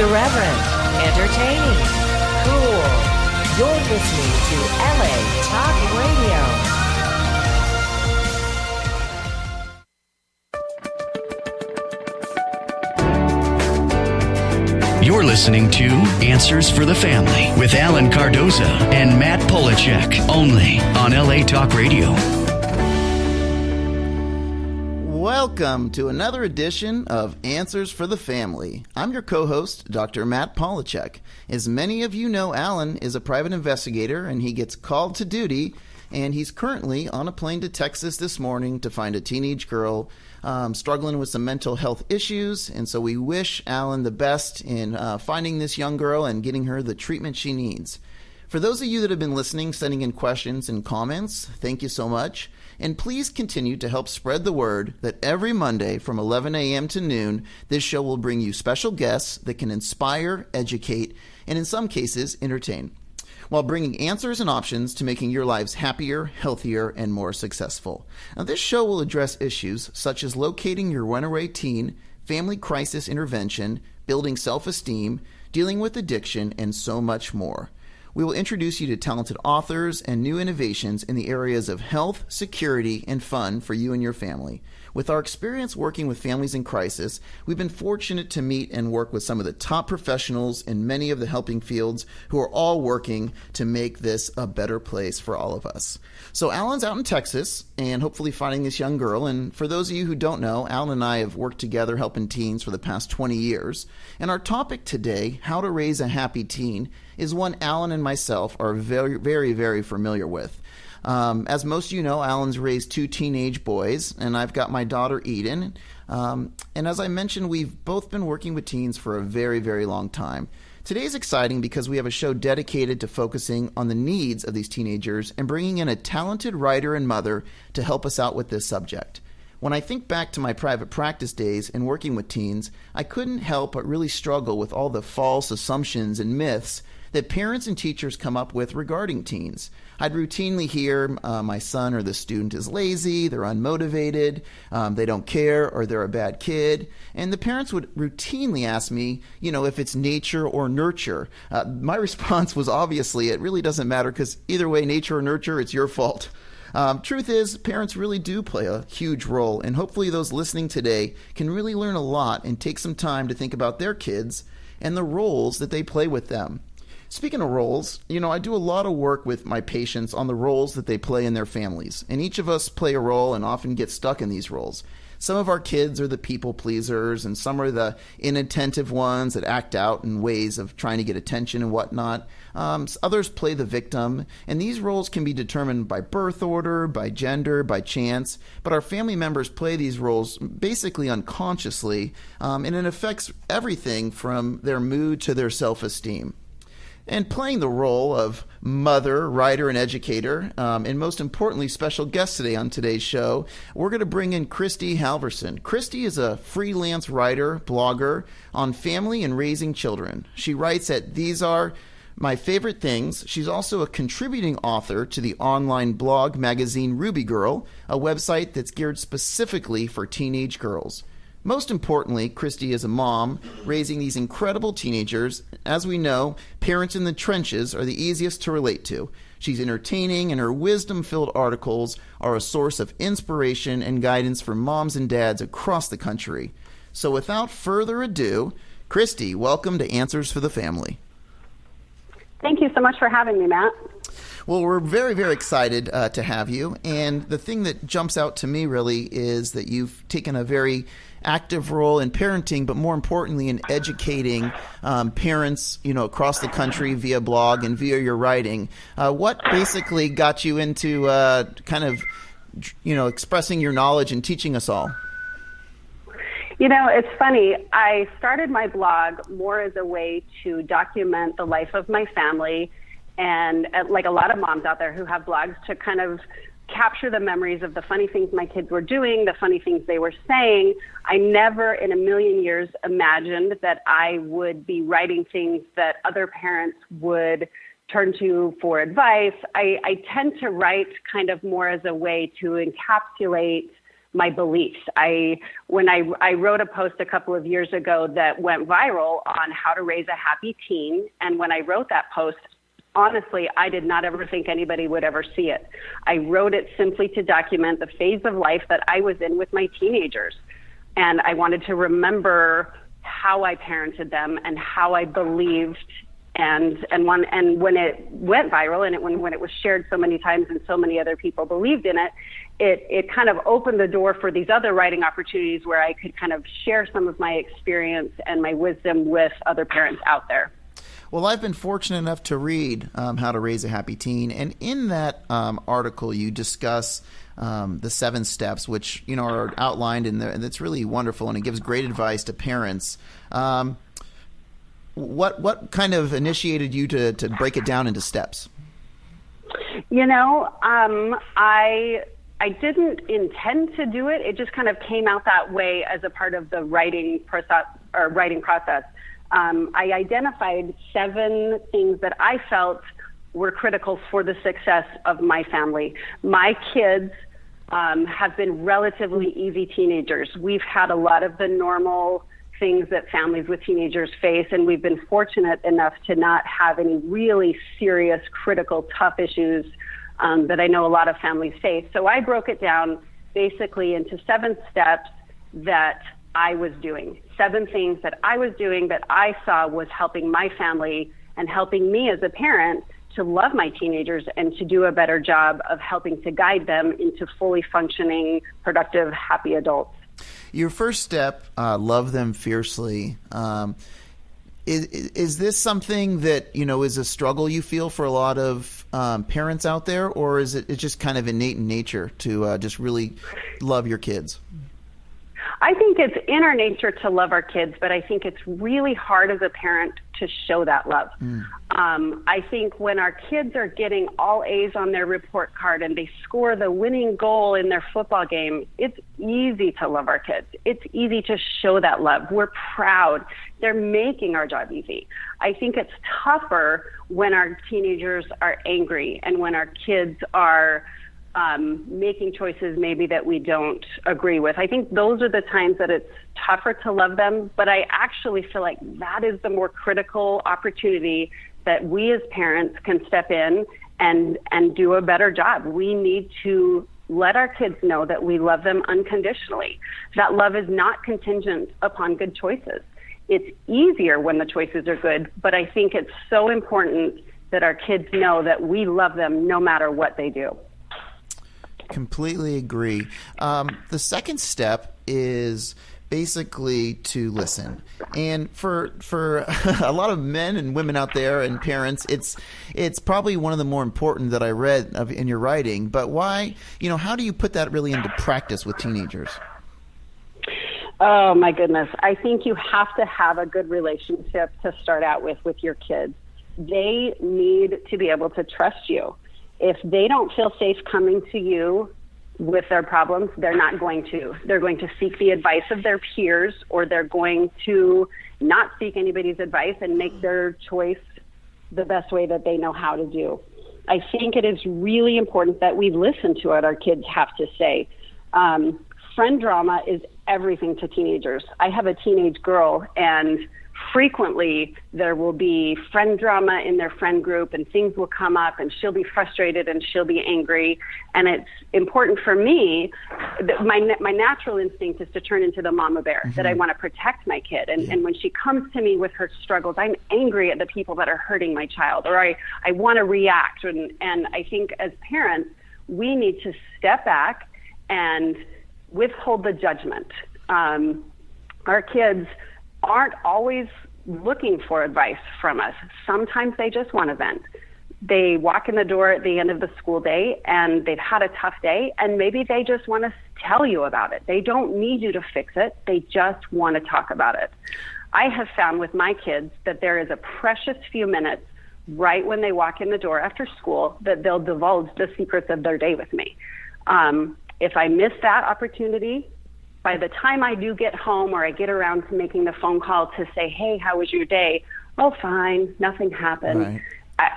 Irreverent, entertaining, cool. You're listening to LA Talk Radio. You're listening to Answers for the Family with Alan Cardoza and Matt Polachek, only on LA Talk Radio. Welcome to another edition of Answers for the Family. I'm your co-host, Dr. Matt Polachek. As many of you know, Alan is a private investigator and he gets called to duty, and he's currently on a plane to Texas this morning to find a teenage girl struggling with some mental health issues. And so we wish Alan the best in finding this young girl and getting her the treatment she needs. For those of you that have been listening, sending in questions and comments, thank you so much. And please continue to help spread the word that every Monday from 11 a.m. to noon, this show will bring you special guests that can inspire, educate, and in some cases, entertain, while bringing answers and options to making your lives happier, healthier, and more successful. Now, this show will address issues such as locating your runaway teen, family crisis intervention, building self-esteem, dealing with addiction, and so much more. We will introduce you to talented authors and new innovations in the areas of health, security, and fun for you and your family. With our experience working with families in crisis, we've been fortunate to meet and work with some of the top professionals in many of the helping fields who are all working to make this a better place for all of us. So Alan's out in Texas and hopefully finding this young girl. And for those of you who don't know, Alan and I have worked together helping teens for the past 20 years. And our topic today, how to raise a happy teen, is one Alan and myself are very, very, very familiar with. As most of you know, Alan's raised two teenage boys, and I've got my daughter Eden. And as I mentioned, we've both been working with teens for a very, very long time. Today is exciting because we have a show dedicated to focusing on the needs of these teenagers and bringing in a talented writer and mother to help us out with this subject. When I think back to my private practice days and working with teens, I couldn't help but really struggle with all the false assumptions and myths that parents and teachers come up with regarding teens. I'd routinely hear my son or the student is lazy, they're unmotivated, they don't care, or they're a bad kid. And the parents would routinely ask me, if it's nature or nurture. My response was obviously, it really doesn't matter because either way, nature or nurture, it's your fault. Truth is, parents really do play a huge role, and hopefully those listening today can really learn a lot and take some time to think about their kids and the roles that they play with them. Speaking of roles, I do a lot of work with my patients on the roles that they play in their families, and each of us play a role and often get stuck in these roles. Some of our kids are the people pleasers, and some are the inattentive ones that act out in ways of trying to get attention and whatnot. Others play the victim, and these roles can be determined by birth order, by gender, by chance, but our family members play these roles basically unconsciously, and it affects everything from their mood to their self-esteem. And playing the role of mother, writer, and educator, and most importantly, special guest today on today's show, we're going to bring in Christie Halverson. Christie is a freelance writer, blogger on family and raising children. She writes at These Are My Favorite Things. She's also a contributing author to the online blog magazine Ruby Girl, a website that's geared specifically for teenage girls. Most importantly, Christie is a mom raising these incredible teenagers. As we know, parents in the trenches are the easiest to relate to. She's entertaining, and her wisdom-filled articles are a source of inspiration and guidance for moms and dads across the country. So without further ado, Christie, welcome to Answers for the Family. Thank you so much for having me, Matt. Well, we're very, very excited to have you. And the thing that jumps out to me really is that you've taken a very active role in parenting, but more importantly in educating parents, across the country via blog and via your writing. What basically got you into expressing your knowledge and teaching us all? It's funny. I started my blog more as a way to document the life of my family, and like a lot of moms out there who have blogs, to kind of capture the memories of the funny things my kids were doing, the funny things they were saying. I never in a million years imagined that I would be writing things that other parents would turn to for advice. I tend to write kind of more as a way to encapsulate my beliefs. When I wrote a post a couple of years ago that went viral on how to raise a happy teen, and when I wrote that post, honestly, I did not ever think anybody would ever see it. I wrote it simply to document the phase of life that I was in with my teenagers. And I wanted to remember how I parented them and how I believed. And when it went viral and when it was shared so many times and so many other people believed in it, it kind of opened the door for these other writing opportunities where I could kind of share some of my experience and my wisdom with other parents out there. Well, I've been fortunate enough to read How to Raise a Happy Teen, and in that article you discuss the 7 steps, which are outlined in there, and it's really wonderful, and it gives great advice to parents. What kind of initiated you to break it down into steps? I didn't intend to do it. It just kind of came out that way as a part of the writing process. I identified 7 things that I felt were critical for the success of my family. My kids have been relatively easy teenagers. We've had a lot of the normal things that families with teenagers face, and we've been fortunate enough to not have any really serious, critical, tough issues that I know a lot of families face. So I broke it down basically into 7 steps that I was doing, 7 things that I was doing that I saw was helping my family and helping me as a parent to love my teenagers and to do a better job of helping to guide them into fully functioning, productive, happy adults. Your first step, love them fiercely. Is this something that, is a struggle you feel for a lot of parents out there, or is it just kind of innate in nature to just really love your kids? I think it's in our nature to love our kids, but I think it's really hard as a parent to show that love. I think when our kids are getting all A's on their report card and they score the winning goal in their football game, it's easy to love our kids. It's easy to show that love. We're proud. They're making our job easy. I think it's tougher when our teenagers are angry and when our kids are making choices maybe that we don't agree with. I think those are the times that it's tougher to love them, but I actually feel like that is the more critical opportunity that we as parents can step in and do a better job. We need to let our kids know that we love them unconditionally. That love is not contingent upon good choices. It's easier when the choices are good, but I think it's so important that our kids know that we love them no matter what they do. Completely agree. The second step is basically to listen. And for a lot of men and women out there and parents, it's probably one of the more important that I read in your writing. But why, how do you put that really into practice with teenagers? Oh, my goodness. I think you have to have a good relationship to start out with your kids. They need to be able to trust you. If they don't feel safe coming to you with their problems, they're not going to. They're going to seek the advice of their peers, or they're going to not seek anybody's advice and make their choice the best way that they know how to do. I think it is really important that we listen to what our kids have to say. Friend drama is everything to teenagers. I have a teenage girl, and frequently there will be friend drama in their friend group, and things will come up, and she'll be frustrated and she'll be angry. And it's important for me that my natural instinct is to turn into the mama bear, that I want to protect my kid. And when she comes to me with her struggles, I'm angry at the people that are hurting my child, or I want to react. And I think as parents, we need to step back and withhold the judgment. Our kids aren't always looking for advice from us. Sometimes they just want to vent. They walk in the door at the end of the school day and they've had a tough day, and maybe they just want to tell you about it. They don't need you to fix it. They just want to talk about it. I have found with my kids that there is a precious few minutes right when they walk in the door after school that they'll divulge the secrets of their day with me. If I miss that opportunity, by the time I do get home or I get around to making the phone call to say, hey, how was your day? Oh, fine, nothing happened. Right.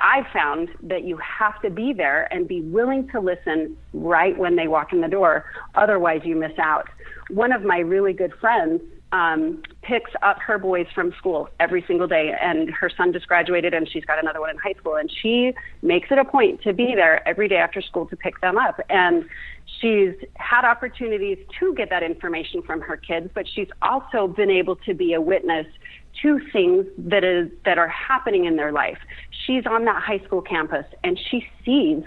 I've found that you have to be there and be willing to listen right when they walk in the door. Otherwise, you miss out. One of my really good friends picks up her boys from school every single day, and her son just graduated and she's got another one in high school, and she makes it a point to be there every day after school to pick them up. And she's had opportunities to get that information from her kids, but she's also been able to be a witness to things that are happening in their life. She's on that high school campus and she sees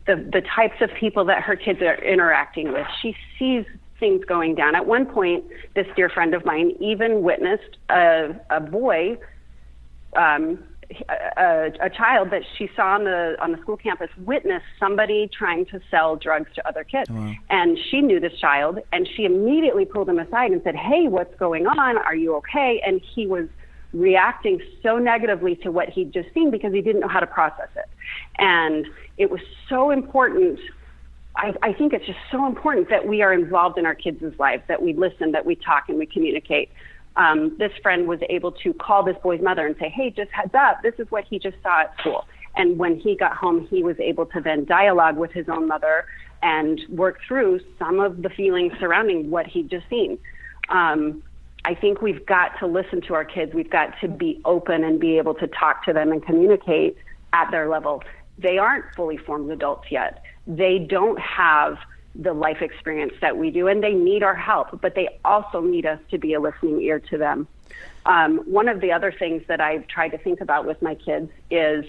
the types of people that her kids are interacting with. She sees things going down. At one point, this dear friend of mine even witnessed a boy, a child that she saw on the school campus witness somebody trying to sell drugs to other kids. Wow. And she knew this child, and she immediately pulled him aside and said, "Hey, what's going on? Are you okay?" And he was reacting so negatively to what he'd just seen because he didn't know how to process it. And it was so important. I think it's just so important that we are involved in our kids' lives, that we listen, that we talk, and we communicate. This friend was able to call this boy's mother and say, "Hey, just heads up, this is what he just saw at school." And when he got home, he was able to then dialogue with his own mother and work through some of the feelings surrounding what he'd just seen. I think we've got to listen to our kids. We've got to be open and be able to talk to them and communicate at their level. They aren't fully formed adults yet. They don't have the life experience that we do, and they need our help, but they also need us to be a listening ear to them. One of the other things that I've tried to think about with my kids is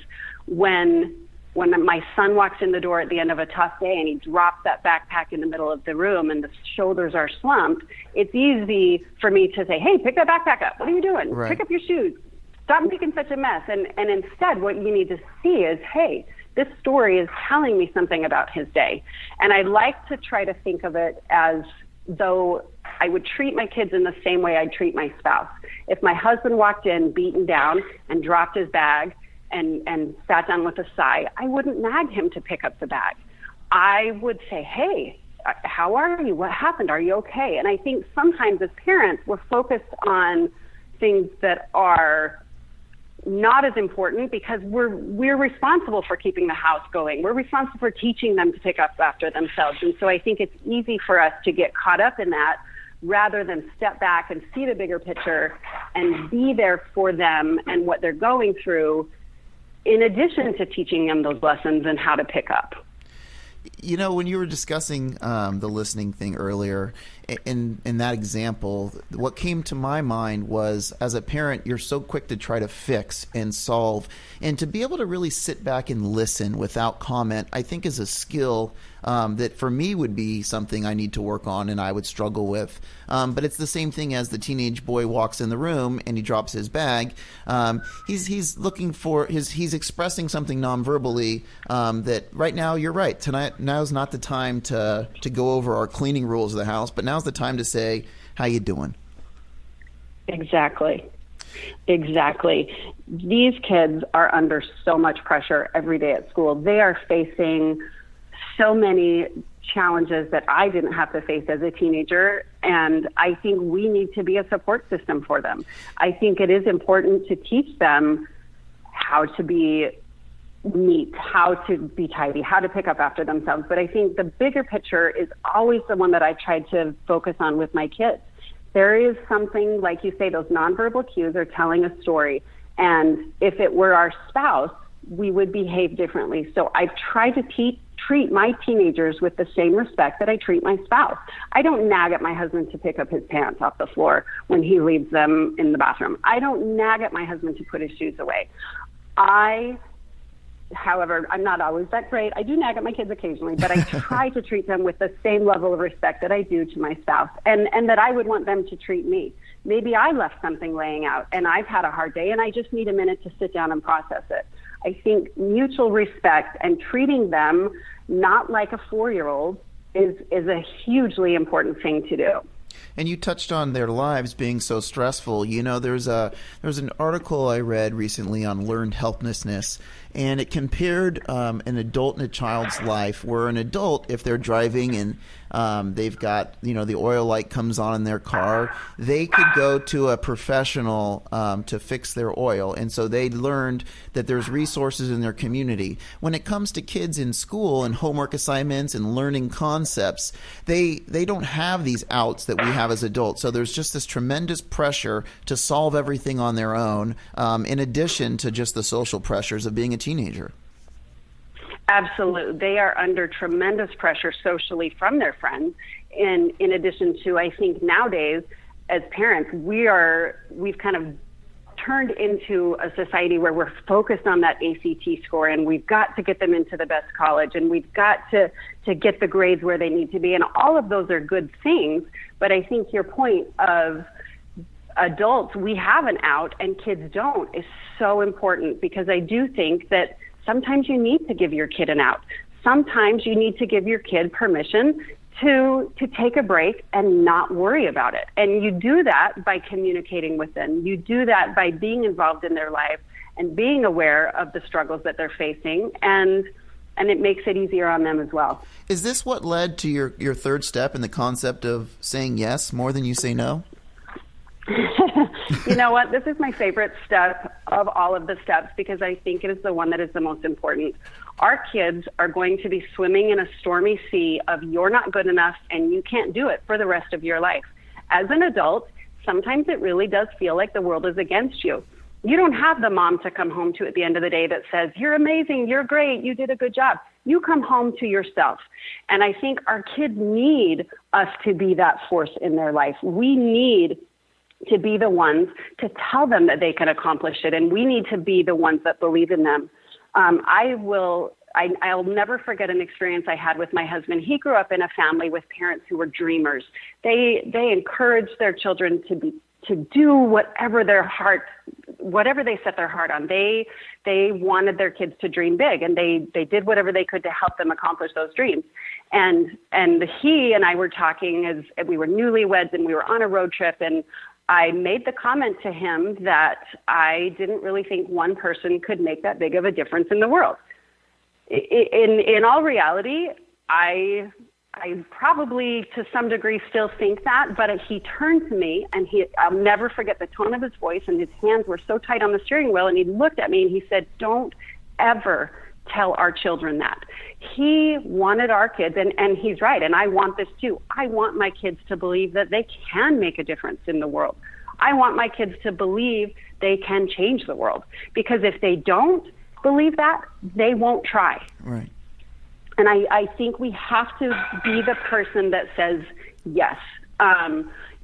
when my son walks in the door at the end of a tough day and he drops that backpack in the middle of the room and the shoulders are slumped, it's easy for me to say, "Hey, pick that backpack up. What are you doing? Right. Pick up your shoes. Stop making such a mess." And instead, what you need to see is, "Hey, this story is telling me something about his day." And I like to try to think of it as though I would treat my kids in the same way I'd treat my spouse. If my husband walked in beaten down and dropped his bag and sat down with a sigh, I wouldn't nag him to pick up the bag. I would say, "Hey, how are you? What happened? Are you okay?" And I think sometimes as parents, we're focused on things that are not as important because we're responsible for keeping the house going. We're responsible for teaching them to pick up after themselves. And so I think it's easy for us to get caught up in that rather than step back and see the bigger picture and be there for them and what they're going through, in addition to teaching them those lessons and how to pick up. You know, when you were discussing the listening thing earlier, in that example, what came to my mind was, as a parent, you're so quick to try to fix and solve, and to be able to really sit back and listen without comment, I think is a skill that for me would be something I need to work on and I would struggle with. But it's the same thing as the teenage boy walks in the room and he drops his bag. He's looking for he's expressing something non-verbally that right now, you're right. Now's not the time to go over our cleaning rules of the house, but now's the time to say, "How you doing?" Exactly. These kids are under so much pressure every day at school. They are facing so many challenges that I didn't have to face as a teenager, and I think we need to be a support system for them. I think it is important to teach them how to be neat, how to be tidy, how to pick up after themselves. But I think the bigger picture is always the one that I tried to focus on with my kids. There is something, like you say, those nonverbal cues are telling a story. And if it were our spouse, we would behave differently. So I try to treat my teenagers with the same respect that I treat my spouse. I don't nag at my husband to pick up his pants off the floor when he leaves them in the bathroom. I don't nag at my husband to put his shoes away. However, I'm not always that great. I do nag at my kids occasionally, but I try to treat them with the same level of respect that I do to my spouse, and that I would want them to treat me. Maybe I left something laying out and I've had a hard day and I just need a minute to sit down and process it. I think mutual respect and treating them not like a 4-year-old is a hugely important thing to do. And you touched on their lives being so stressful. You know, there's an article I read recently on learned helplessness, and it compared an adult and a child's life, where an adult, if they're driving and they've got, the oil light comes on in their car, they could go to a professional to fix their oil. And so they learned that there's resources in their community. When it comes to kids in school and homework assignments and learning concepts, they don't have these outs that we have as adults. So there's just this tremendous pressure to solve everything on their own, in addition to just the social pressures of being a teenager. Absolutely. They are under tremendous pressure socially from their friends. And in addition to, I think nowadays, as parents, we've kind of turned into a society where we're focused on that ACT score, and we've got to get them into the best college, and we've got to get the grades where they need to be. And all of those are good things. But I think your point of adults, we have an out and kids don't, is so important, because I do think that sometimes you need to give your kid an out. Sometimes you need to give your kid permission to take a break and not worry about it. And you do that by communicating with them. You do that by being involved in their life and being aware of the struggles that they're facing, and it makes it easier on them as well. Is this what led to your third step in the concept of saying yes more than you say no? You know what? This is my favorite step of all of the steps, because I think it is the one that is the most important. Our kids are going to be swimming in a stormy sea of you're not good enough and you can't do it for the rest of your life. As an adult, sometimes it really does feel like the world is against you. You don't have the mom to come home to at the end of the day that says, you're amazing, you're great, you did a good job. You come home to yourself. And I think our kids need us to be that force in their life. We need to be the ones to tell them that they can accomplish it, and we need to be the ones that believe in them. I'll never forget an experience I had with my husband. He grew up in a family with parents who were dreamers. They encouraged their children to do whatever they set their heart on. They wanted their kids to dream big, and they did whatever they could to help them accomplish those dreams. And he and I were talking as we were newlyweds, and we were on a road trip, and I made the comment to him that I didn't really think one person could make that big of a difference in the world. In all reality, I probably to some degree still think that, but he turned to me, and I'll never forget the tone of his voice, and his hands were so tight on the steering wheel, and he looked at me and he said, "Don't ever tell our children that." He wanted our kids, and he's right, and I want this too. I want my kids to believe that they can make a difference in the world. I want my kids to believe they can change the world, because if they don't believe that, they won't try. Right. And I think we have to be the person that says yes.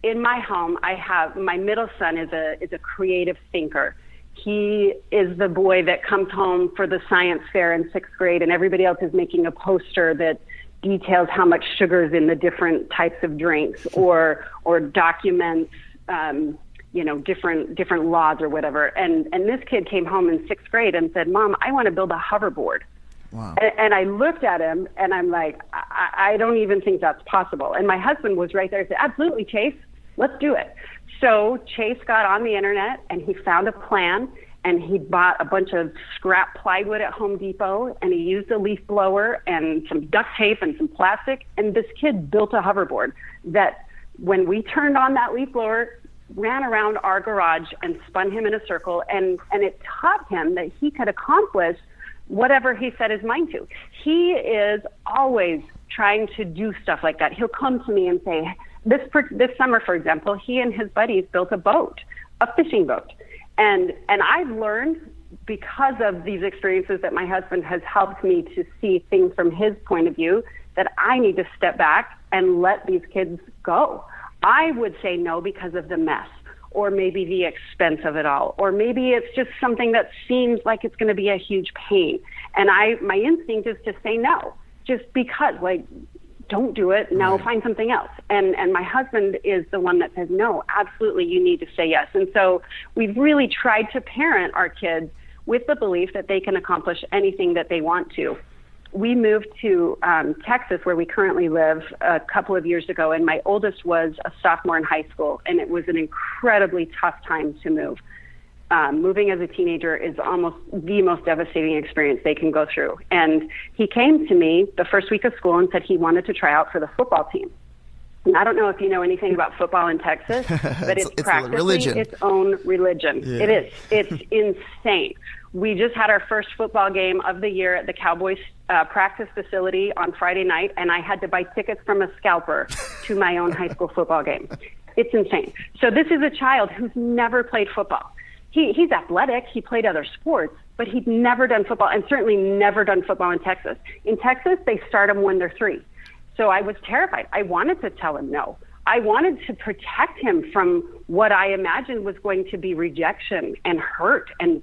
In my home, I have my middle son is a creative thinker. He is the boy that comes home for the science fair in 6th grade, and everybody else is making a poster that details how much sugar is in the different types of drinks, or documents, different laws or whatever. And this kid came home in 6th grade and said, "Mom, I want to build a hoverboard." Wow. And I looked at him and I'm like, I don't even think that's possible. And my husband was right there and said, "Absolutely, Chase, let's do it." So Chase got on the internet and he found a plan, and he bought a bunch of scrap plywood at Home Depot, and he used a leaf blower and some duct tape and some plastic. And this kid built a hoverboard that, when we turned on that leaf blower, ran around our garage and spun him in a circle. And it taught him that he could accomplish whatever he set his mind to. He is always trying to do stuff like that. He'll come to me and say, this summer, for example, he and his buddies built a boat, a fishing boat. And I've learned, because of these experiences that my husband has helped me to see things from his point of view, that I need to step back and let these kids go. I would say no because of the mess, or maybe the expense of it all, or maybe it's just something that seems like it's going to be a huge pain. And my instinct is to say no, just because, don't do it. No, find something else. And my husband is the one that says, no, absolutely, you need to say yes. And so we've really tried to parent our kids with the belief that they can accomplish anything that they want to. we moved to Texas, where we currently live, a couple of years ago, and my oldest was a sophomore in high school, and it was an incredibly tough time to move. Moving as a teenager is almost the most devastating experience they can go through. And he came to me the first week of school and said he wanted to try out for the football team. And I don't know if you know anything about football in Texas, but it's practically its own religion. Yeah. It is. It's insane. We just had our first football game of the year at the Cowboys practice facility on Friday night, and I had to buy tickets from a scalper to my own high school football game. It's insane. So this is a child who's never played football. He's athletic. He played other sports, but he'd never done football, and certainly never done football in Texas. In Texas, they start them when they're 3. So I was terrified. I wanted to tell him no. I wanted to protect him from what I imagined was going to be rejection and hurt and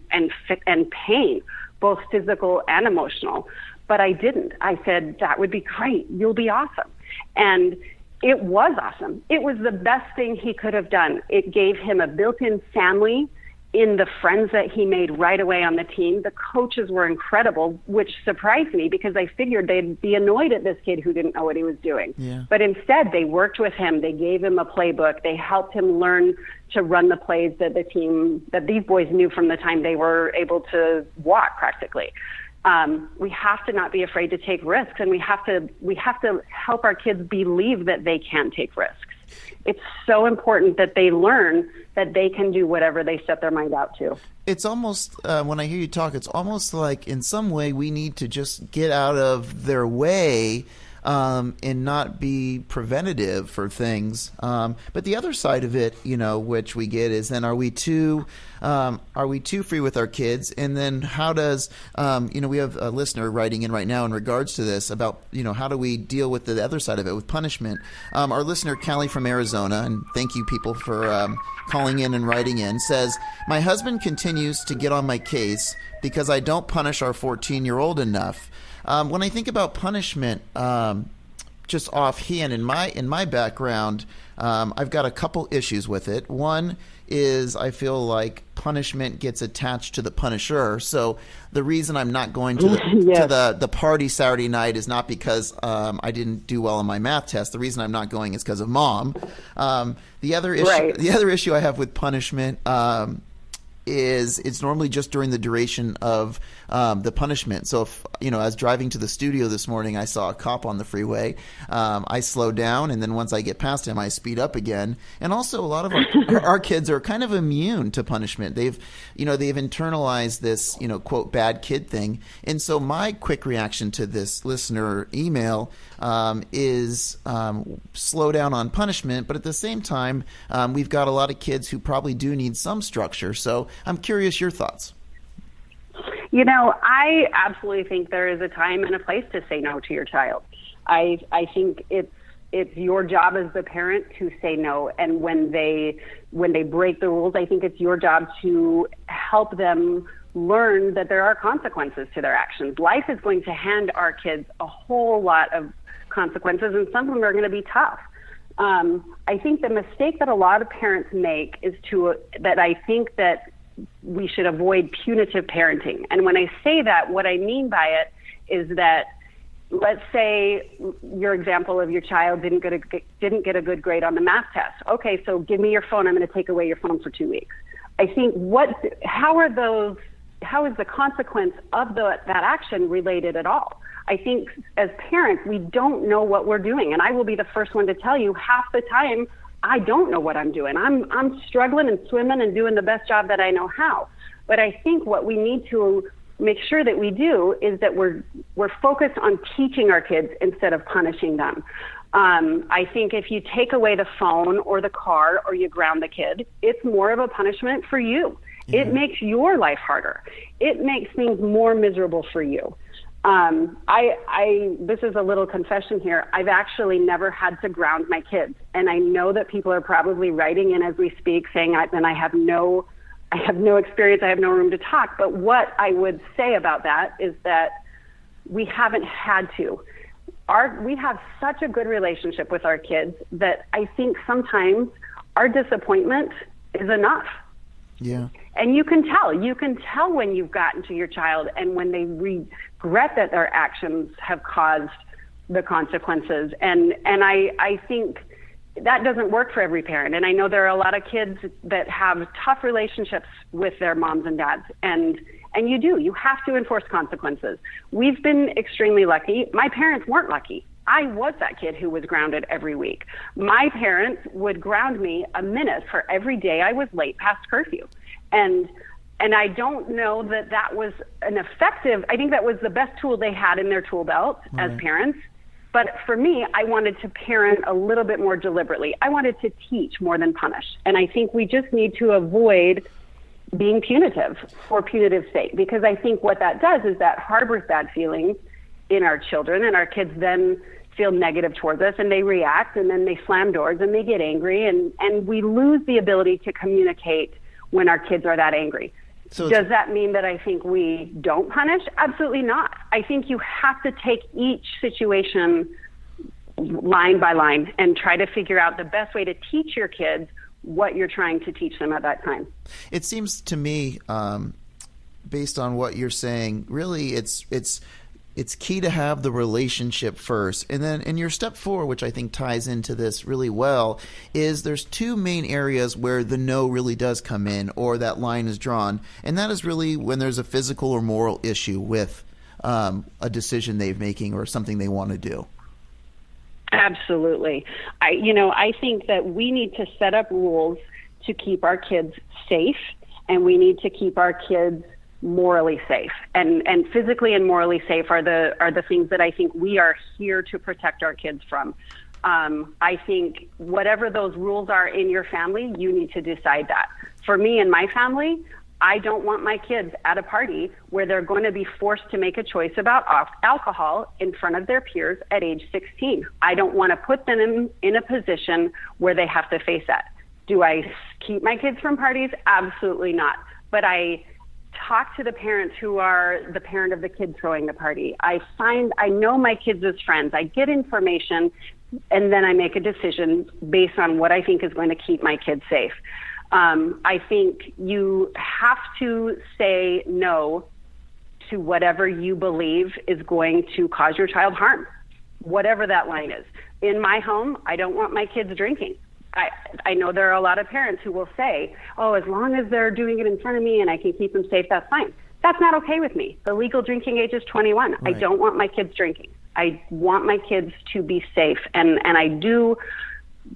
pain, both physical and emotional. But I didn't. I said, that would be great. You'll be awesome. And it was awesome. It was the best thing he could have done. It gave him a built-in family in the friends that he made right away on the team. The coaches were incredible, which surprised me because I figured they'd be annoyed at this kid who didn't know what he was doing. Yeah. But instead, they worked with him. They gave him a playbook. They helped him learn to run the plays that these boys knew from the time they were able to walk practically. We have to not be afraid to take risks, and we have to help our kids believe that they can take risks. It's so important that they learn that they can do whatever they set their mind out to. It's almost, when I hear you talk, it's almost like in some way we need to just get out of their way and not be preventative for things. But the other side of it, which we get is then are we too free with our kids? And then how does, we have a listener writing in right now in regards to this about, how do we deal with the other side of it with punishment? Our listener, Callie from Arizona, and thank you people for calling in and writing in, says, my husband continues to get on my case because I don't punish our 14-year-old enough. When I think about punishment, just offhand in my background, I've got a couple issues with it. One is I feel like punishment gets attached to the punisher. So the reason I'm not going to the party Saturday night is not because I didn't do well on my math test. The reason I'm not going is because of mom. The other issue I have with punishment is it's normally just during the duration of the punishment. So if, I was driving to the studio this morning, I saw a cop on the freeway. I slow down, and then once I get past him, I speed up again. And also a lot of our kids are kind of immune to punishment. They've internalized this, quote, bad kid thing. And so my quick reaction to this listener email is slow down on punishment. But at the same time, we've got a lot of kids who probably do need some structure. So I'm curious your thoughts. I absolutely think there is a time and a place to say no to your child. I think it's your job as the parent to say no, and when they break the rules, I think it's your job to help them learn that there are consequences to their actions. Life is going to hand our kids a whole lot of consequences, and some of them are going to be tough. I think the mistake that a lot of parents make is that I think that we should avoid punitive parenting. And when I say that, what I mean by it is that, let's say your example of your child didn't get a good grade on the math test. Okay, so give me your phone. I'm going to take away your phone for 2 weeks. I think how is the consequence of that action related at all? I think as parents, we don't know what we're doing. And I will be the first one to tell you, half the time, I don't know what I'm doing. I'm struggling and swimming and doing the best job that I know how. But I think what we need to make sure that we do is that we're focused on teaching our kids instead of punishing them. I think if you take away the phone or the car or you ground the kid, it's more of a punishment for you. Yeah. It makes your life harder. It makes things more miserable for you. This is a little confession here. I've actually never had to ground my kids. And I know that people are probably writing in as we speak saying, I have no experience, I have no room to talk. But what I would say about that is that we haven't had to. We have such a good relationship with our kids that I think sometimes our disappointment is enough. Yeah. And you can tell when you've gotten to your child and when regret that their actions have caused the consequences. And I think that doesn't work for every parent. And I know there are a lot of kids that have tough relationships with their moms and dads. And you have to enforce consequences. We've been extremely lucky. My parents weren't lucky. I was that kid who was grounded every week. My parents would ground me a minute for every day I was late past curfew. And I don't know that was an effective, I think that was the best tool they had in their tool belt as parents. But for me, I wanted to parent a little bit more deliberately. I wanted to teach more than punish. And I think we just need to avoid being punitive for punitive sake, because I think what that does is that harbors bad feelings in our children, and our kids then feel negative towards us, and they react, and then they slam doors and they get angry, and we lose the ability to communicate when our kids are that angry. So does that mean that I think we don't punish? Absolutely not. I think you have to take each situation line by line and try to figure out the best way to teach your kids what you're trying to teach them at that time. It seems to me, based on what you're saying, really it's key to have the relationship first. And then in your step 4, which I think ties into this really well, is there's 2 main areas where the no really does come in, or that line is drawn. And that is really when there's a physical or moral issue with a decision they're making or something they want to do. Absolutely. I think that we need to set up rules to keep our kids safe, and we need to keep our kids morally safe, and physically and morally safe are the things that I think we are here to protect our kids from. I think whatever those rules are in your family, you need to decide that. For me and my family, I don't want my kids at a party where they're going to be forced to make a choice about alcohol in front of their peers at age 16. I don't want to put them in a position where they have to face that. Do I keep my kids from parties? Absolutely not. But I talk to the parents who are the parent of the kid throwing the party. I know my kids as friends. I get information, and then I make a decision based on what I think is going to keep my kids safe. I think you have to say no to whatever you believe is going to cause your child harm, whatever that line is. In my home, I don't want my kids drinking. I know there are a lot of parents who will say, oh, as long as they're doing it in front of me and I can keep them safe, that's fine. That's not okay with me. The legal drinking age is 21. Right. I don't want my kids drinking. I want my kids to be safe. And I do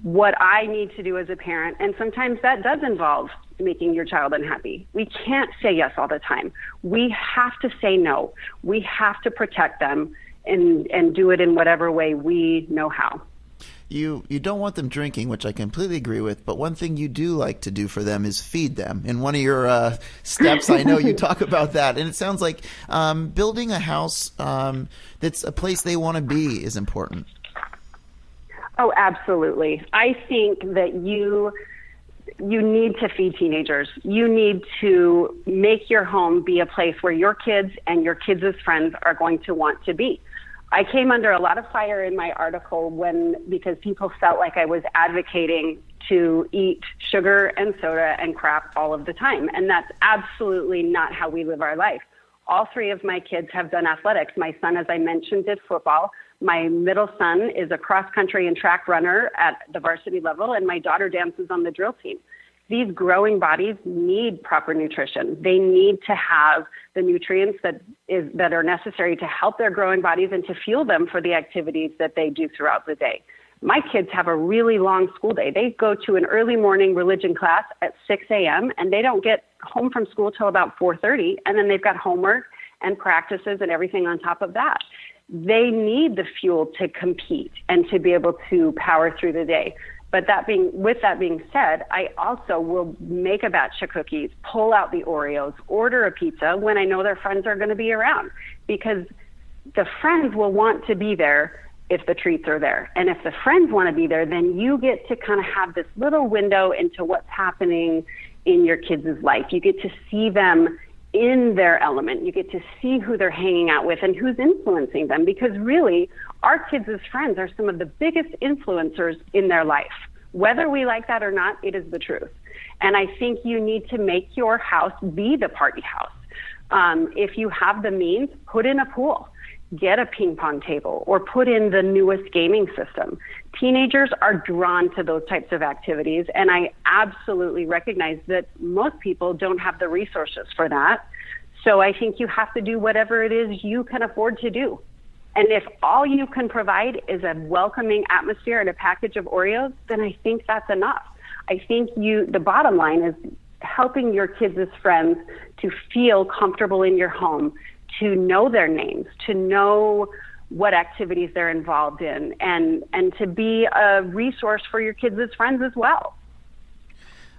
what I need to do as a parent. And sometimes that does involve making your child unhappy. We can't say yes all the time. We have to say no. We have to protect them and do it in whatever way we know how. You don't want them drinking, which I completely agree with, but one thing you do like to do for them is feed them. In one of your steps, I know you talk about that, and it sounds like building a house that's a place they want to be is important. Oh, absolutely. I think that you need to feed teenagers. You need to make your home be a place where your kids and your kids' friends are going to want to be. I came under a lot of fire in my article because people felt like I was advocating to eat sugar and soda and crap all of the time. And that's absolutely not how we live our life. All 3 of my kids have done athletics. My son, as I mentioned, did football. My middle son is a cross-country and track runner at the varsity level, and my daughter dances on the drill team. These growing bodies need proper nutrition. They need to have the nutrients that are necessary to help their growing bodies and to fuel them for the activities that they do throughout the day. My kids have a really long school day. They go to an early morning religion class at 6 a.m. and they don't get home from school till about 4:30, and then they've got homework and practices and everything on top of that. They need the fuel to compete and to be able to power through the day. But with that being said, I also will make a batch of cookies, pull out the Oreos, order a pizza when I know their friends are going to be around, because the friends will want to be there if the treats are there. And if the friends want to be there, then you get to kind of have this little window into what's happening in your kids' life. You get to see them in their element. You get to see who they're hanging out with and who's influencing them, because really our kids as friends are some of the biggest influencers in their life. Whether we like that or not, it is the truth. And I think you need to make your house be the party house. If you have the means, put in a pool, get a ping pong table, or put in the newest gaming system. Teenagers are drawn to those types of activities, and I absolutely recognize that most people don't have the resources for that. So I think you have to do whatever it is you can afford to do. And if all you can provide is a welcoming atmosphere and a package of Oreos, then I think that's enough. I think the bottom line is helping your kids as friends to feel comfortable in your home, to know their names, to know what activities they're involved in, and to be a resource for your kids as friends as well.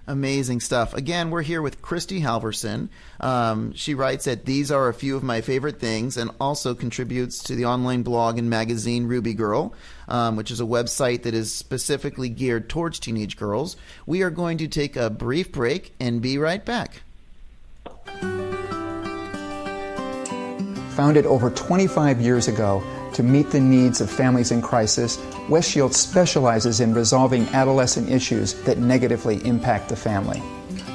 Amazing stuff. Again, we're here with Kristi Halverson. She writes that these are a few of my favorite things, and also contributes to the online blog and magazine Ruby Girl, which is a website that is specifically geared towards teenage girls. We are going to take a brief break and be right back. Founded over 25 years ago to meet the needs of families in crisis, West Shield specializes in resolving adolescent issues that negatively impact the family.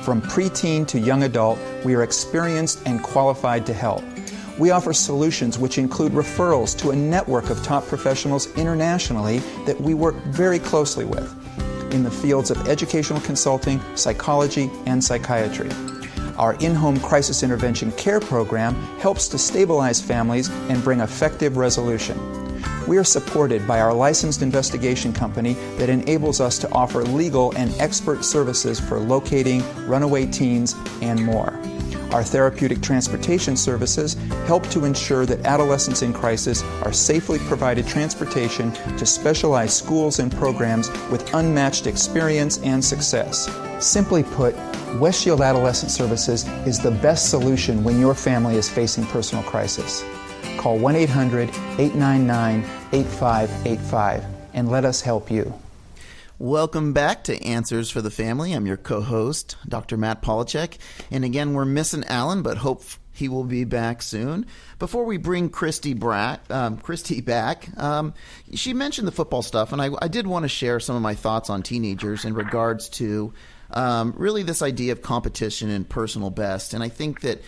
From preteen to young adult, we are experienced and qualified to help. We offer solutions which include referrals to a network of top professionals internationally that we work very closely with in the fields of educational consulting, psychology, and psychiatry. Our in-home crisis intervention care program helps to stabilize families and bring effective resolution. We are supported by our licensed investigation company that enables us to offer legal and expert services for locating runaway teens and more. Our therapeutic transportation services help to ensure that adolescents in crisis are safely provided transportation to specialized schools and programs with unmatched experience and success. Simply put, West Shield Adolescent Services is the best solution when your family is facing personal crisis. Call 1-800-899-8585 and let us help you. Welcome back to Answers for the Family. I'm your co-host, Dr. Matt Polachek. And again, we're missing Alan, but hope he will be back soon. Before we bring Kristi back, she mentioned the football stuff, and I did want to share some of my thoughts on teenagers in regards to really this idea of competition and personal best. And I think that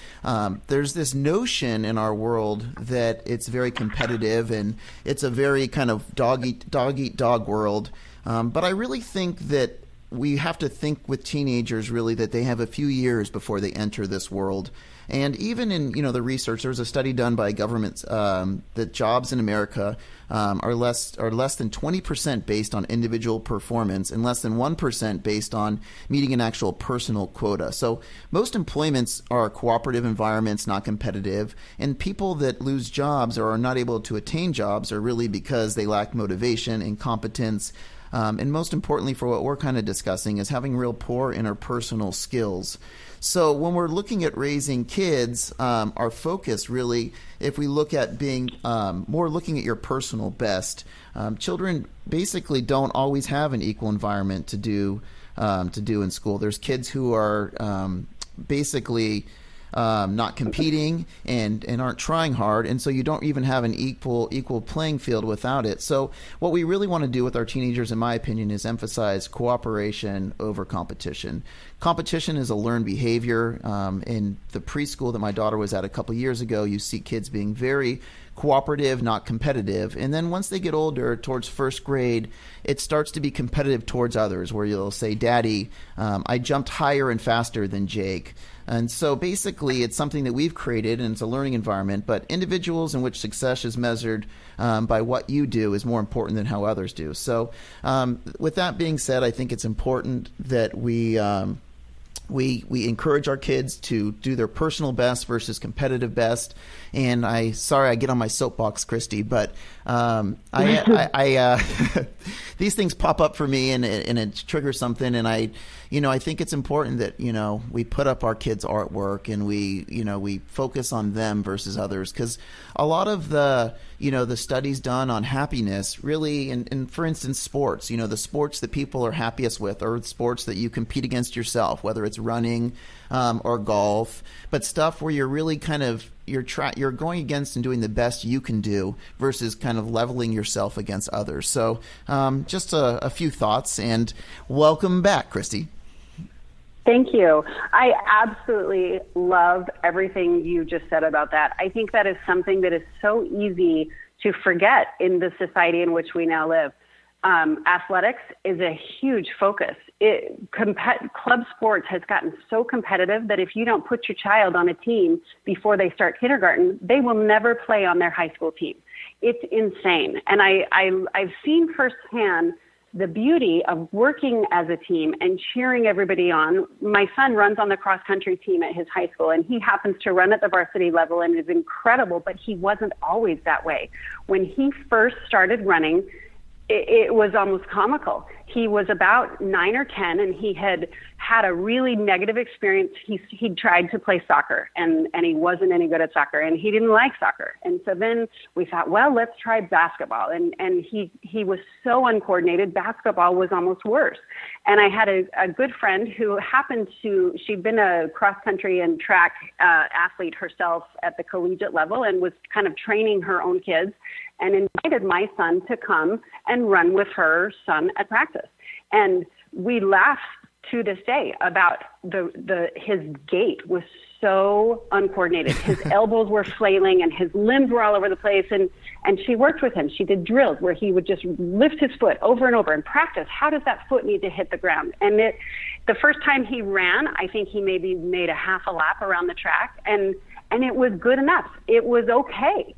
there's this notion in our world that it's very competitive and it's a very kind of dog-eat-dog world. But I really think that we have to think with teenagers really that they have a few years before they enter this world. And even in the research, there was a study done by governments that jobs in America are less than 20% based on individual performance and less than 1% based on meeting an actual personal quota. So most employments are cooperative environments, not competitive. And people that lose jobs or are not able to attain jobs are really because they lack motivation, incompetence, and most importantly for what we're kind of discussing is having real poor interpersonal skills. So when we're looking at raising kids, our focus really, if we look at being more looking at your personal best, children basically don't always have an equal environment to do in school. There's kids who are basically not competing and aren't trying hard, and so you don't even have an equal playing field without it. So what we really want to do with our teenagers, in my opinion, is emphasize cooperation over competition. Competition is a learned behavior. In the preschool that my daughter was at a couple years ago, you see kids being very cooperative, not competitive. And then once they get older, towards first grade, it starts to be competitive towards others, where you'll say, Daddy, I jumped higher and faster than Jake. And so basically it's something that we've created, and it's a learning environment, but individuals in which success is measured by what you do is more important than how others do. So with that being said, I think it's important that we encourage our kids to do their personal best versus competitive best. And I get on my soapbox, Kristi, but these things pop up for me and it triggers something. And I think it's important that, we put up our kids' artwork and we focus on them versus others. Because a lot of the studies done on happiness really, and for instance, sports, the sports that people are happiest with are sports that you compete against yourself, whether it's running or golf, but stuff where you're really kind of, you're going against and doing the best you can do versus kind of leveling yourself against others. So just a few thoughts, and welcome back, Kristi. Thank you. I absolutely love everything you just said about that. I think that is something that is so easy to forget in the society in which we now live. Athletics is a huge focus. Club sports has gotten so competitive that if you don't put your child on a team before they start kindergarten, they will never play on their high school team. It's insane. And I've seen firsthand the beauty of working as a team and cheering everybody on. My son runs on the cross-country team at his high school, and he happens to run at the varsity level and is incredible, but he wasn't always that way. When he first started running, it was almost comical. He was about 9 or 10, and he had a really negative experience. He'd tried to play soccer, and he wasn't any good at soccer, and he didn't like soccer. And so then we thought, well, let's try basketball. And he was so uncoordinated. Basketball was almost worse. And I had a good friend who she'd been a cross-country and track athlete herself at the collegiate level and was kind of training her own kids, and invited my son to come and run with her son at practice. And we laughed to this day about his gait was so uncoordinated. His elbows were flailing and his limbs were all over the place. And she worked with him. She did drills where he would just lift his foot over and over and practice. How does that foot need to hit the ground? And the first time he ran, I think he maybe made a half a lap around the track, and it was good enough. It was okay.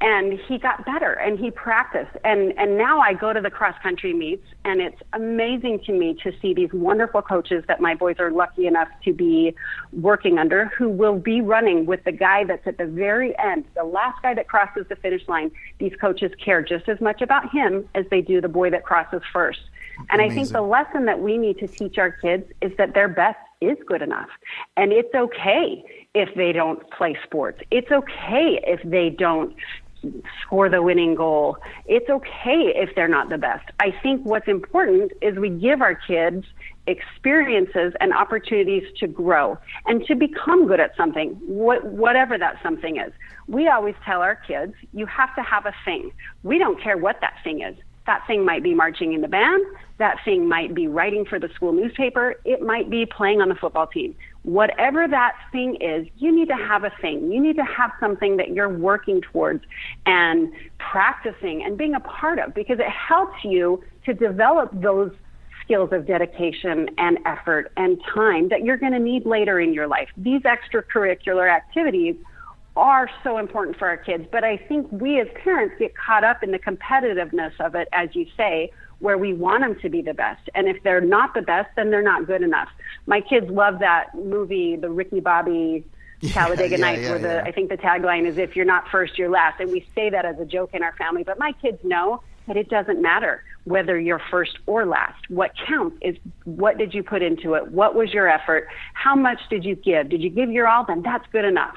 And he got better, and he practiced. And now I go to the cross-country meets, and it's amazing to me to see these wonderful coaches that my boys are lucky enough to be working under, who will be running with the guy that's at the very end, the last guy that crosses the finish line. These coaches care just as much about him as they do the boy that crosses first. And amazing. I think the lesson that we need to teach our kids is that their best is good enough. And it's okay if they don't play sports. It's okay if they don't score the winning goal. It's okay if they're not the best. I think what's important is we give our kids experiences and opportunities to grow and to become good at something, whatever that something is. We always tell our kids, you have to have a thing. We don't care what that thing is. That thing might be marching in the band. That thing might be writing for the school newspaper. It might be playing on the football team. Whatever that thing is, you need to have a thing. You need to have something that you're working towards and practicing and being a part of, because it helps you to develop those skills of dedication and effort and time that you're going to need later in your life. These extracurricular activities are so important for our kids, but I think we as parents get caught up in the competitiveness of it, as you say, where we want them to be the best. And if they're not the best, then they're not good enough. My kids love that movie, the Ricky Bobby Talladega Nights, where I think the tagline is, if you're not first, you're last. And we say that as a joke in our family, but my kids know that it doesn't matter whether you're first or last. What counts is what did you put into it? What was your effort? How much did you give? Did you give your all? Then that's good enough.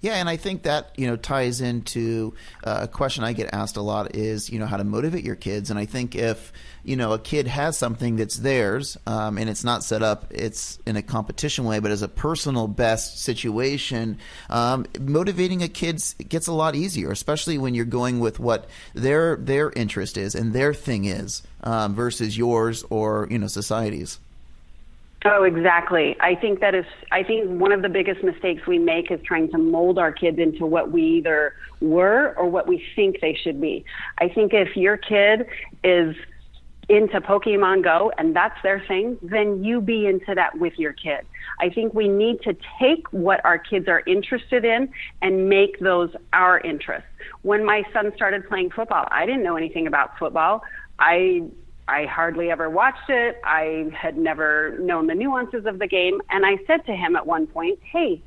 Yeah, and I think that, ties into a question I get asked a lot is, how to motivate your kids. And I think if, a kid has something that's theirs and it's not set up, it's in a competition way, but as a personal best situation, motivating a kid gets a lot easier, especially when you're going with what their interest is and their thing is versus yours or, society's. Oh, exactly. I think one of the biggest mistakes we make is trying to mold our kids into what we either were or what we think they should be. I think if your kid is into Pokemon Go and that's their thing, then you be into that with your kid. I think we need to take what our kids are interested in and make those our interests. When my son started playing football, I didn't know anything about football. I hardly ever watched it. I had never known the nuances of the game. And I said to him at one point, hey,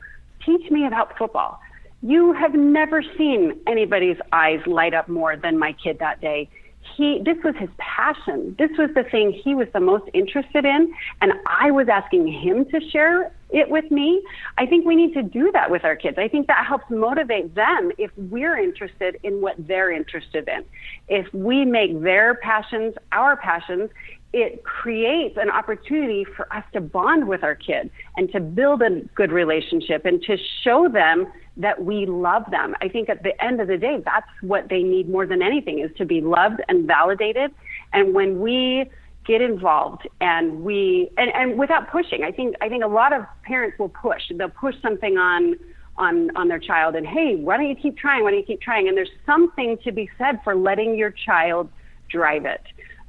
teach me about football. You have never seen anybody's eyes light up more than my kid that day. This was his passion. This was the thing he was the most interested in. And I was asking him to share it with me. I think we need to do that with our kids. I think that helps motivate them if we're interested in what they're interested in. If we make their passions our passions, it creates an opportunity for us to bond with our kids and to build a good relationship and to show them that we love them. I think at the end of the day, that's what they need more than anything, is to be loved and validated. And when we get involved, and without pushing. I think a lot of parents will push. They'll push something on their child, and hey, why don't you keep trying? Why don't you keep trying? And there's something to be said for letting your child drive it.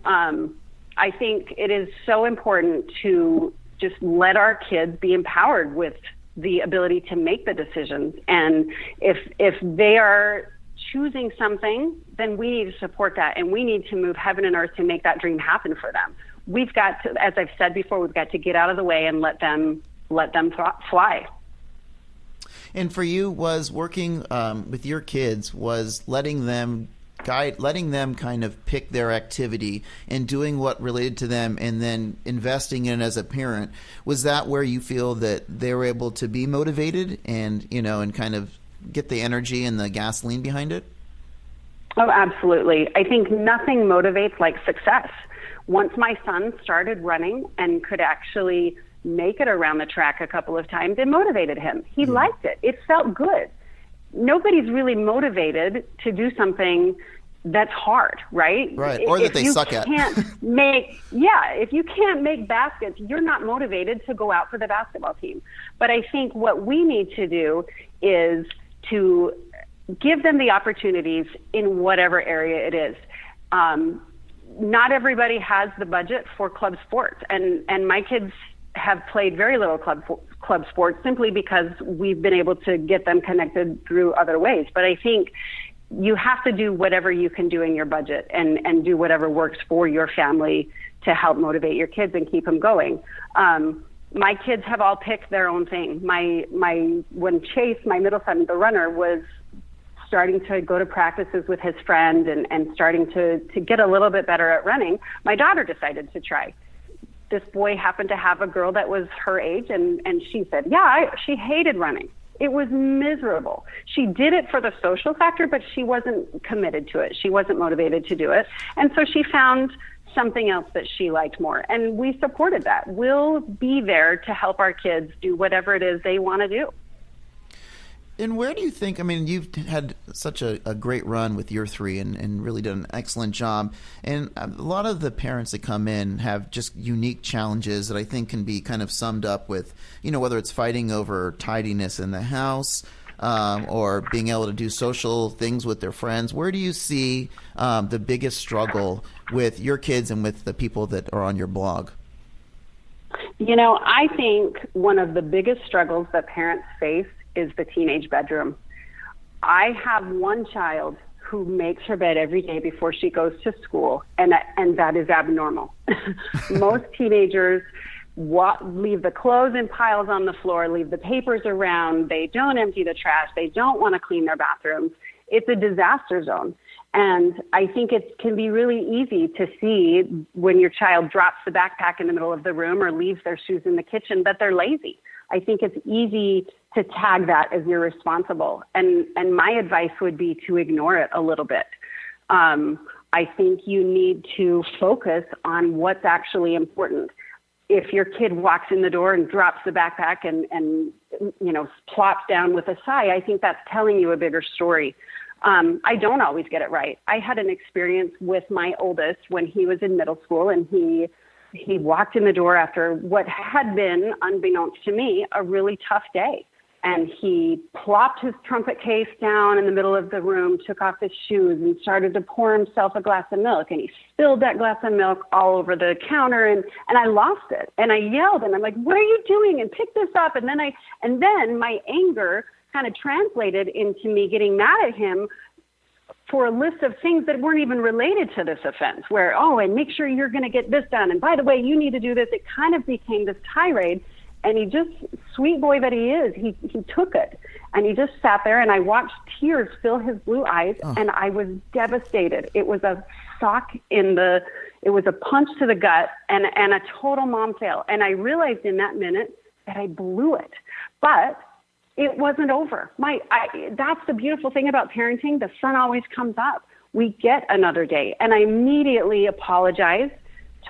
I think it is so important to just let our kids be empowered with the ability to make the decisions. And if they are choosing something, then we need to support that, and we need to move heaven and earth to make that dream happen for them. We've got to, as I've said before, we've got to get out of the way and let them fly. And for you, was working with your kids, was letting them kind of pick their activity and doing what related to them, and then investing in it as a parent. Was that where you feel that they were able to be motivated and, and kind of get the energy and the gasoline behind it? Oh, absolutely. I think nothing motivates like success. Once my son started running and could actually make it around the track a couple of times, it motivated him. He liked it. It felt good. Nobody's really motivated to do something that's hard, right? Right, or that they suck at. If you can't make baskets, you're not motivated to go out for the basketball team. But I think what we need to do is to give them the opportunities in whatever area it is. Not everybody has the budget for club sports, and my kids have played very little club sports simply because we've been able to get them connected through other ways. But I think you have to do whatever you can do in your budget and do whatever works for your family to help motivate your kids and keep them going. My kids have all picked their own thing. When Chase, my middle son, the runner, was starting to go to practices with his friend and starting to get a little bit better at running, my daughter decided to try. This boy happened to have a girl that was her age, and she said, she hated running. It was miserable. She did it for the social factor, but she wasn't committed to it. She wasn't motivated to do it. And so she found something else that she liked more. And we supported that. We'll be there to help our kids do whatever it is they want to do. And where do you think, you've had such a great run with your three and really done an excellent job. And a lot of the parents that come in have just unique challenges that I think can be kind of summed up with, whether it's fighting over tidiness in the house or being able to do social things with their friends. Where do you see the biggest struggle with your kids and with the people that are on your blog? I think one of the biggest struggles that parents face is the teenage bedroom. I have one child who makes her bed every day before she goes to school, and that is abnormal. Most teenagers leave the clothes in piles on the floor, leave the papers around, they don't empty the trash, they don't want to clean their bathrooms. It's a disaster zone. And I think it can be really easy to see when your child drops the backpack in the middle of the room or leaves their shoes in the kitchen that they're lazy. I think it's easy to tag that as irresponsible. And my advice would be to ignore it a little bit. I think you need to focus on what's actually important. If your kid walks in the door and drops the backpack and plops down with a sigh, I think that's telling you a bigger story. I don't always get it right. I had an experience with my oldest when he was in middle school, and he walked in the door after what had been, unbeknownst to me, a really tough day. And he plopped his trumpet case down in the middle of the room, took off his shoes, and started to pour himself a glass of milk. And he spilled that glass of milk all over the counter, and I lost it. And I yelled, and I'm like, "What are you doing? And pick this up." And then my anger kind of translated into me getting mad at him for a list of things that weren't even related to this offense, where, and make sure you're going to get this done. And by the way, you need to do this. It kind of became this tirade. And he just, sweet boy that he is, he took it. And he just sat there, and I watched tears fill his blue eyes, and I was devastated. It was a it was a punch to the gut and a total mom fail. And I realized in that minute that I blew it. But it wasn't over. That's the beautiful thing about parenting. The sun always comes up. We get another day. And I immediately apologized,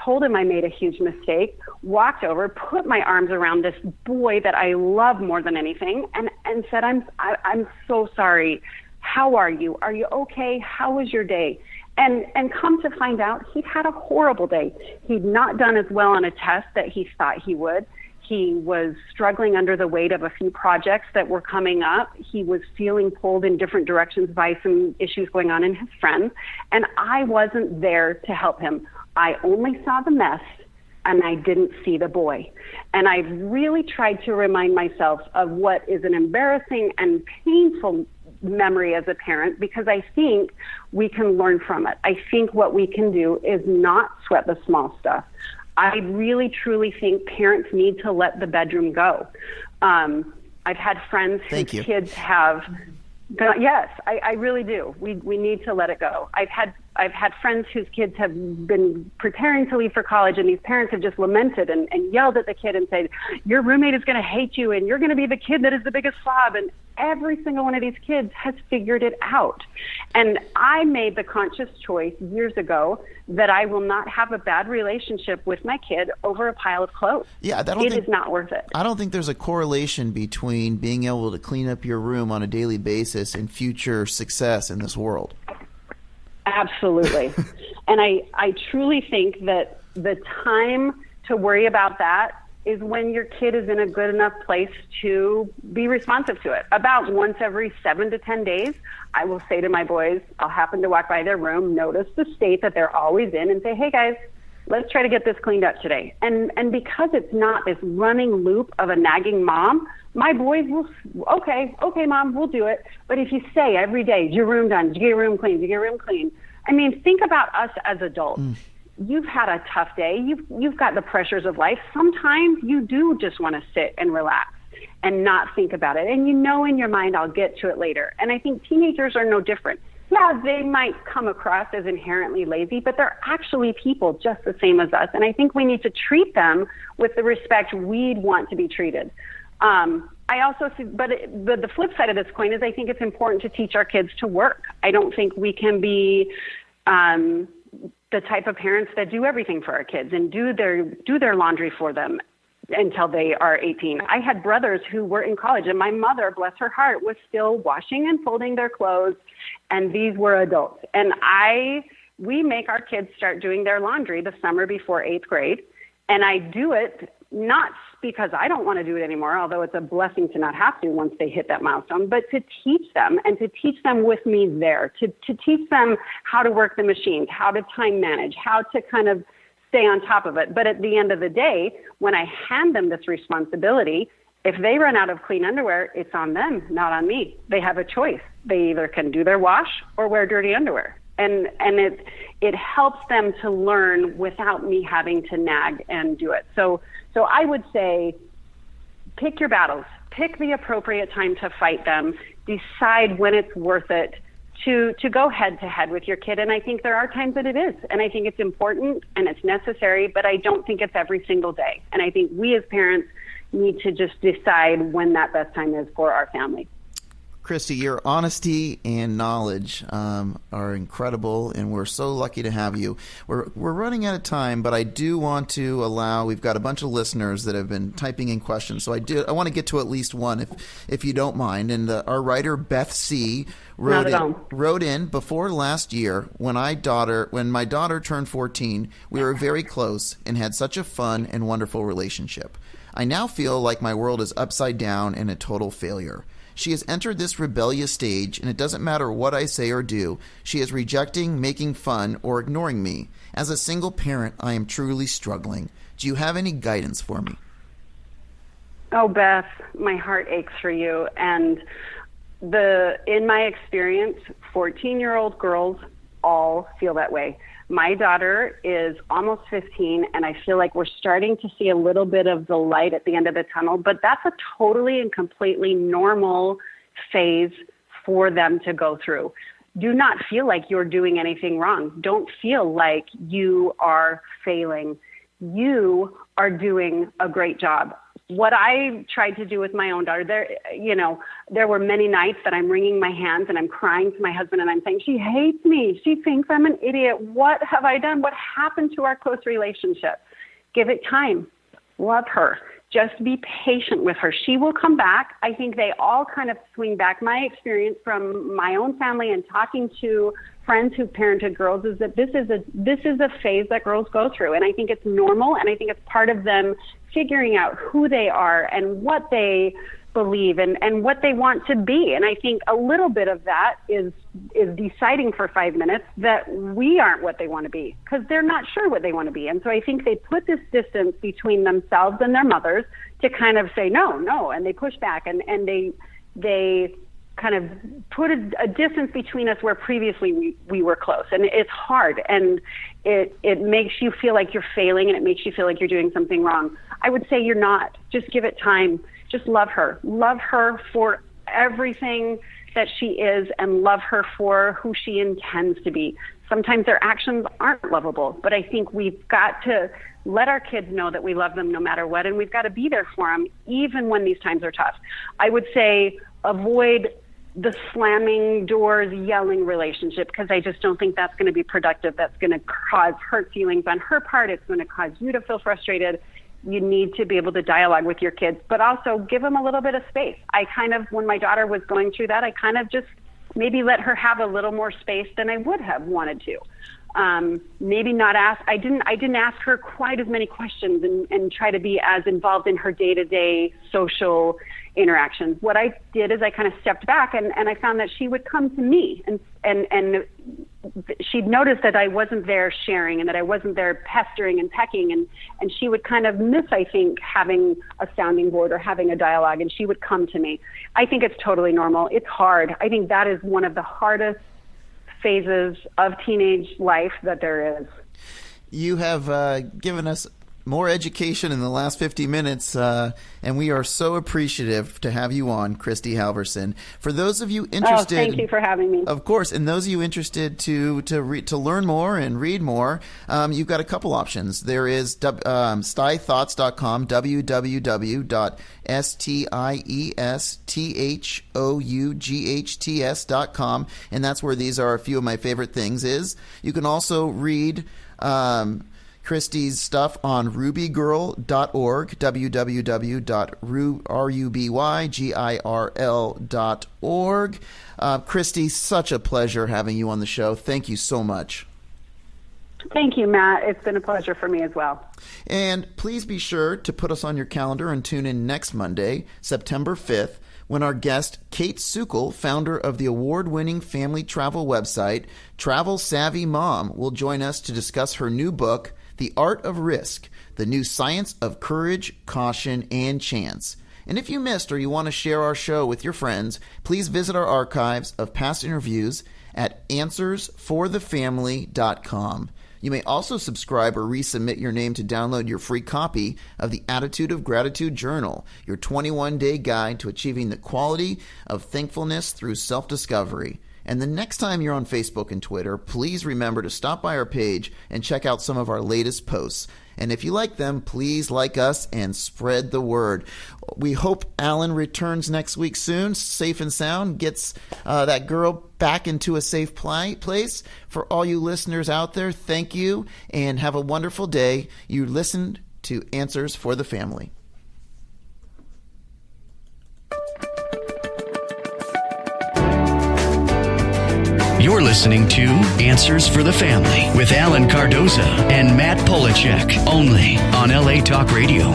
told him I made a huge mistake, walked over, put my arms around this boy that I love more than anything, and said, I'm so sorry. How are you? Are you okay? How was your day? And come to find out, he'd had a horrible day. He'd not done as well on a test that he thought he would. He was struggling under the weight of a few projects that were coming up. He was feeling pulled in different directions by some issues going on in his friends. And I wasn't there to help him. I only saw the mess, and I didn't see the boy. And I really tried to remind myself of what is an embarrassing and painful memory as a parent, because I think we can learn from it. I think what we can do is not sweat the small stuff. I really, truly think parents need to let the bedroom go. I've had friends whose kids have... Yes, I really do. We need to let it go. I've had friends whose kids have been preparing to leave for college, and these parents have just lamented and yelled at the kid and said, your roommate is going to hate you, and you're going to be the kid that is the biggest slob. And every single one of these kids has figured it out. And I made the conscious choice years ago that I will not have a bad relationship with my kid over a pile of clothes. Yeah, it is not worth it. I don't think there's a correlation between being able to clean up your room on a daily basis and future success in this world. Absolutely. And I truly think that the time to worry about that is when your kid is in a good enough place to be responsive to it. About once every 7 to 10 days, I will say to my boys, I'll happen to walk by their room, notice the state that they're always in, and say, hey guys, let's try to get this cleaned up today. And because it's not this running loop of a nagging mom, my boys will, okay, mom, we'll do it. But if you say every day, is your room done? Did you get your room clean? Did you get your room clean? I mean, think about us as adults. You've had a tough day. You've got the pressures of life. Sometimes you do just want to sit and relax and not think about it. And you know in your mind, I'll get to it later. And I think teenagers are no different. Yeah, they might come across as inherently lazy, but they're actually people just the same as us. And I think we need to treat them with the respect we'd want to be treated. I also see, but the flip side of this coin is I think it's important to teach our kids to work. I don't think we can be the type of parents that do everything for our kids and do their laundry for them until they are 18. I had brothers who were in college, and my mother, bless her heart, was still washing and folding their clothes, and these were adults. And we make our kids start doing their laundry the summer before 8th grade, and I do it not because I don't want to do it anymore, although it's a blessing to not have to once they hit that milestone, but to teach them, and to teach them with me there, to teach them how to work the machines, how to time manage, how to kind of stay on top of it. But at the end of the day, when I hand them this responsibility, if they run out of clean underwear, it's on them, not on me. They have a choice. They either can do their wash or wear dirty underwear. And it helps them to learn without me having to nag and do it. So I would say, pick your battles, pick the appropriate time to fight them, decide when it's worth it to go head to head with your kid. And I think there are times that it is, and I think it's important and it's necessary, but I don't think it's every single day. And I think we as parents need to just decide when that best time is for our family. Kristi, your honesty and knowledge are incredible, and we're so lucky to have you. We're running out of time, but I do want to allow, we've got a bunch of listeners that have been typing in questions, so I want to get to at least one, if you don't mind. And our writer, Beth C., wrote in, before last year, when my daughter turned 14, we were very close and had such a fun and wonderful relationship. I now feel like my world is upside down and a total failure. She has entered this rebellious stage, and it doesn't matter what I say or do. She is rejecting, making fun, or ignoring me. As a single parent, I am truly struggling. Do you have any guidance for me? Oh, Beth, my heart aches for you. And in my experience, 14-year-old girls all feel that way. My daughter is almost 15, and I feel like we're starting to see a little bit of the light at the end of the tunnel, but that's a totally and completely normal phase for them to go through. Do not feel like you're doing anything wrong. Don't feel like you are failing. You are doing a great job. What I tried to do with my own daughter, there were many nights that I'm wringing my hands and I'm crying to my husband and I'm saying, she hates me. She thinks I'm an idiot. What have I done? What happened to our close relationship? Give it time. Love her. Just be patient with her. She will come back. I think they all kind of swing back. My experience from my own family and talking to friends who've parented girls is that this is a phase that girls go through. And I think it's normal. And I think it's part of them figuring out who they are and what they believe and what they want to be. And I think a little bit of that is deciding for 5 minutes that we aren't what they want to be, because they're not sure what they want to be. And so I think they put this distance between themselves and their mothers to kind of say, no, and they push back and they kind of put a distance between us where previously we were close. And it's hard, and it makes you feel like you're failing, and it makes you feel like you're doing something wrong. I would say you're not. Just give it time. Just love her. Love her for everything that she is, and love her for who she intends to be. Sometimes their actions aren't lovable, but I think we've got to let our kids know that we love them no matter what, and we've got to be there for them even when these times are tough. I would say avoid the slamming doors, yelling relationship, because I just don't think that's going to be productive. That's going to cause hurt feelings on her part. It's going to cause you to feel frustrated. You need to be able to dialogue with your kids, but also give them a little bit of space. When my daughter was going through that, I kind of just maybe let her have a little more space than I would have wanted to. Maybe not ask. I didn't ask her quite as many questions and try to be as involved in her day-to-day social interactions. What I did is I kind of stepped back and I found that she would come to me and she'd notice that I wasn't there sharing and that I wasn't there pestering and pecking, and she would kind of miss, I think, having a sounding board or having a dialogue, and she would come to me. I think it's totally normal. It's hard. I think that is one of the hardest phases of teenage life that there is. You have given us more education in the last 50 minutes, and we are so appreciative to have you on, Kristi Halverson. For those of you interested, thank you for having me. Of course, and those of you interested to learn more and read more, you've got a couple options. There is stiethoughts.com, www.stiethoughts.com, and that's where these are a few of my favorite things. You can also read Kristi's stuff on rubygirl.org, www.rubygirl.org. Kristi, such a pleasure having you on the show. Thank you so much. Thank you, Matt. It's been a pleasure for me as well. And please be sure to put us on your calendar and tune in next Monday, September 5th, when our guest, Kate Sukol, founder of the award-winning family travel website, Travel Savvy Mom, will join us to discuss her new book, The Art of Risk, the new science of courage, caution, and chance. And if you missed or you want to share our show with your friends, please visit our archives of past interviews at answersforthefamily.com. You may also subscribe or resubmit your name to download your free copy of the Attitude of Gratitude Journal, your 21-day guide to achieving the quality of thankfulness through self-discovery. And the next time you're on Facebook and Twitter, please remember to stop by our page and check out some of our latest posts. And if you like them, please like us and spread the word. We hope Alan returns next week soon, safe and sound, gets that girl back into a safe place. For all you listeners out there, thank you and have a wonderful day. You listened to Answers for the Family. You're listening to Answers for the Family with Alan Cardoza and Matt Polachek, only on LA Talk Radio.